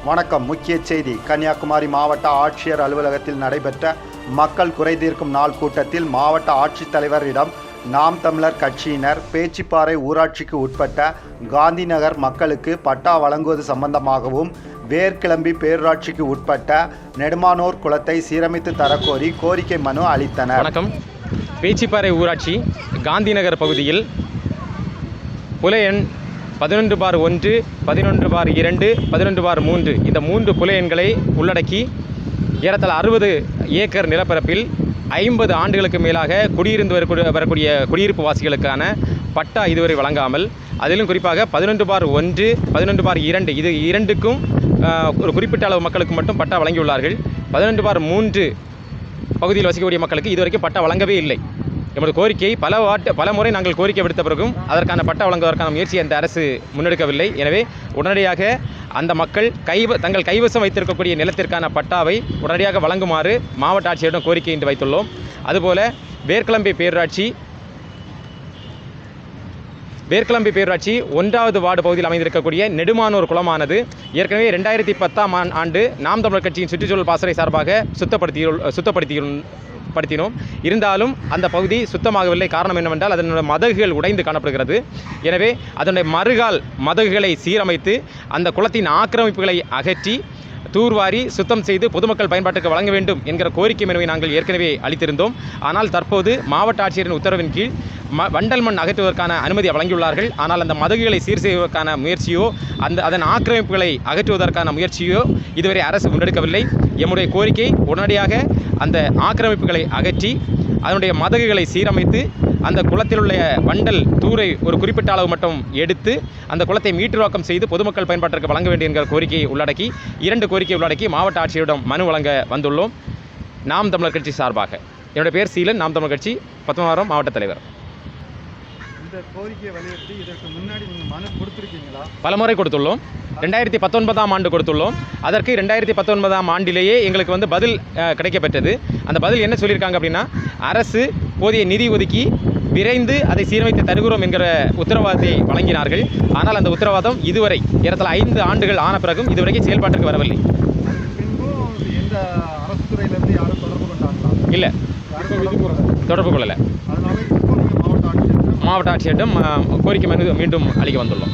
வணக்கம். முக்கிய செய்தி. கன்னியாகுமரி மாவட்ட ஆட்சியர் அலுவலகத்தில் நடைபெற்ற மக்கள் குறைதீர்க்கும் நாள் கூட்டத்தில் மாவட்ட ஆட்சித்தலைவரிடம் நாம் தமிழர் கட்சியினர் பேச்சிப்பாறை ஊராட்சிக்கு உட்பட்ட காந்தி நகர் மக்களுக்கு பட்டா வழங்குவது சம்பந்தமாகவும் வேர்கிளம்பி பேரூராட்சிக்கு உட்பட்ட நெடுமானோர் குளத்தை சீரமைத்து தரக்கோரி கோரிக்கை மனு அளித்தனர். வணக்கம். பேச்சிப்பாறை ஊராட்சி காந்தி நகர் பகுதியில் புல எண் 11/1, 11/2, 11/3 இந்த 3 புல எண்களை உள்ளடக்கி ஏறத்தாழ 60 ஏக்கர் நிலப்பரப்பில் 50 ஆண்டுகளுக்கு மேலாக குடியிருந்து வரக்கூடிய குடியிருப்பு வாசிகளுக்கான பட்டா இதுவரை வழங்காமல், அதிலும் குறிப்பாக 11/1, 11/2 இது இரண்டுக்கும் ஒரு குறிப்பிட்ட அளவு மக்களுக்கு மட்டும் பட்டா வழங்கியுள்ளார்கள். 11/3 பகுதியில் வசிக்கக்கூடிய மக்களுக்கு இதுவரைக்கும் பட்டா வழங்கவே இல்லை. எமது கோரிக்கை பல முறை நாங்கள் கோரிக்கை விடுத்த பிறகும் அதற்கான பட்டா வழங்குவதற்கான முயற்சியை அந்த அரசு முன்னெடுக்கவில்லை. எனவே உடனடியாக அந்த மக்கள் தங்கள் கைவசம் வைத்திருக்கக்கூடிய நிலத்திற்கான பட்டாவை உடனடியாக வழங்குமாறு மாவட்ட ஆட்சியரிடம் கோரிக்கை இன்று வைத்துள்ளோம். அதுபோல வேர்கிளம்பி பேரூராட்சி 1வது வார்டு பகுதியில் அமைந்திருக்கக்கூடிய நெடுமானோர் குளமானது ஏற்கனவே 2010ஆம் ஆண்டு நாம் தமிழர் கட்சியின் சுற்றுச்சூழல் பாசறை சார்பாக சுத்தப்படுத்தினோம். இருந்தாலும் அந்த பகுதி சுத்தமாகவில்லை. காரணம் என்னவென்றால் அதனுடைய மதகுகள் உடைந்து காணப்படுகிறது. எனவே அதனுடைய மறுகால் மதகுகளை சீரமைத்து அந்த குளத்தின் ஆக்கிரமிப்புகளை அகற்றி தூர்வாரி சுத்தம் செய்து பொதுமக்கள் பயன்பாட்டுக்கு வழங்க வேண்டும் என்கிற கோரிக்கை மனுவை நாங்கள் ஏற்கனவே அளித்திருந்தோம். ஆனால் தற்போது மாவட்ட ஆட்சியரின் உத்தரவின் கீழ் வண்டல் மண் அகற்றுவதற்கான அனுமதி வழங்கியுள்ளார்கள். ஆனால் அந்த மதகுகளை சீர் செய்வதற்கான முயற்சியோ அதன் ஆக்கிரமிப்புகளை அகற்றுவதற்கான முயற்சியோ இதுவரை அரசு முன்னெடுக்கவில்லை. எம்முடைய கோரிக்கை உடனடியாக அந்த ஆக்கிரமிப்புகளை அகற்றி அதனுடைய மதகுகளை சீரமைத்து அந்த குளத்தில் உள்ள வண்டல் தூரை ஒரு குறிப்பிட்ட அளவு மட்டும் எடுத்து அந்த குளத்தை மீட்டுருவாக்கம் செய்து பொதுமக்கள் பயன்பாட்டிற்கு வழங்க வேண்டும் என்கிற கோரிக்கையை உள்ளடக்கி 2 கோரிக்கையை உள்ளடக்கி மாவட்ட ஆட்சியரிடம் மனு வழங்க வந்துள்ளோம். நாம் தமிழர் கட்சி சார்பாக. என்னுடைய பேர் சீலன், நாம் தமிழர் கட்சி 19ஆம் மாவட்ட தலைவர். இந்த கோரிக்கையை வலியுறுத்தி இதற்கு முன்னாடி நீங்கள் மனு கொடுத்துருக்கீங்களா? பலமுறை கொடுத்துள்ளோம். 2019ஆம் ஆண்டு கொடுத்துள்ளோம். அதற்கு 2019ஆம் ஆண்டிலேயே எங்களுக்கு பதில் கிடைக்கப்பெற்றது. அந்த பதில் என்ன சொல்லியிருக்காங்க அப்படின்னா, அரசு போதிய நிதி ஒதுக்கி விரைந்து அதை சீரமைத்து தருகிறோம் என்கிற உத்தரவாதத்தை வழங்கினார்கள். ஆனால் அந்த உத்தரவாதம் இதுவரை ஏறத்தாழ 5 ஆண்டுகள் ஆன பிறகும் இதுவரைக்கும் செயல்பாட்டிற்கு வரவில்லை. எந்த அரசு துறையிலிருந்து யாரும் தொடர்பு கொண்டாங்களா? இல்லை, தொடர்பு கொள்ளலை. மாவட்ட ஆட்சியரிடம் கோரிக்கை மனு மீண்டும் அளிக்க வந்துள்ளோம்.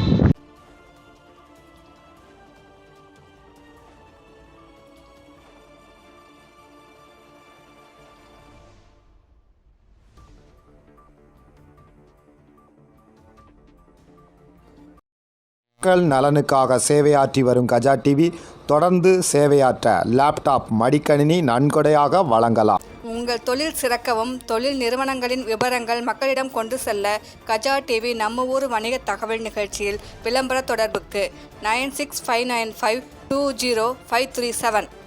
மக்கள் நலனுக்காக சேவையாற்றி வரும் கஜா டிவி தொடர்ந்து சேவையாற்ற லேப்டாப், மடிக்கணினி நன்கொடையாக வழங்கலாம். உங்கள் தொழில் சிறக்கவும் தொழில் நிறுவனங்களின் விவரங்கள் மக்களிடம் கொண்டு செல்ல கஜா டிவி நம்ம ஊர் வணிக தகவல் நிகழ்ச்சியில் விளம்பர தொடர்புக்கு 9659520537